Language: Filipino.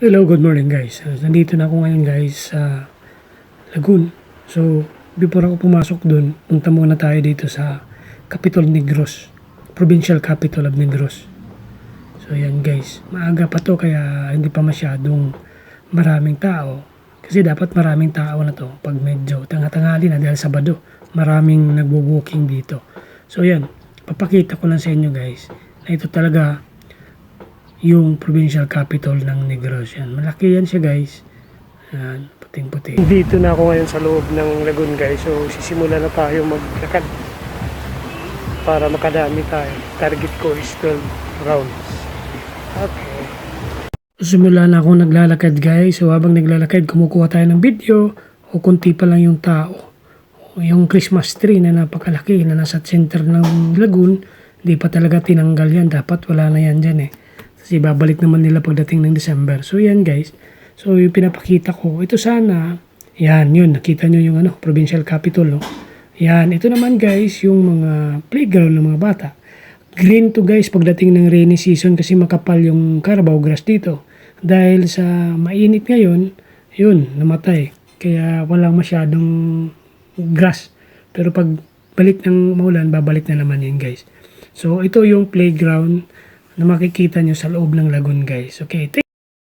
Hello, good morning guys. Nandito na ako ngayon guys sa Lagoon. So, before ako pumasok dun, punta muna tayo dito sa Capital Negros, Provincial Capital of Negros. So, yan guys. Maaga pa to kaya hindi pa masyadong maraming tao. Kasi dapat maraming tao na to pag medyo tanghali na dahil Sabado. Maraming nagbo-booking dito. So, yan. Papakita ko lang sa inyo guys na ito talaga yung provincial capital ng Negros. Yan. Malaki yan siya guys. Yan, puting-puti. Dito na ako ngayon sa loob ng lagoon guys. So sisimula na tayo maglakad para makadami tayo. Target ko is 12 rounds. Okay. Simula na ako naglalakad guys. So habang naglalakad kumukuha tayo ng video o kunti pa lang yung tao. Yung Christmas tree na napakalaki na nasa center ng lagoon, di pa talaga tinanggal yan. Dapat wala na yan dyan eh. Kasi babalik naman nila pagdating ng December. So yan guys. So yung pinapakita ko, ito sana, yan yun, nakita nyo yung provincial capital. No? Yan, ito naman guys, yung mga playground ng mga bata. Green to guys pagdating ng rainy season kasi makapal yung Carabao grass dito. Dahil sa mainit ngayon, yun, namatay. Kaya walang masyadong grass. Pero pag balik ng maulan, babalik na naman yun guys. So ito yung playground na makikita nyo sa loob ng lagoon guys. Okay,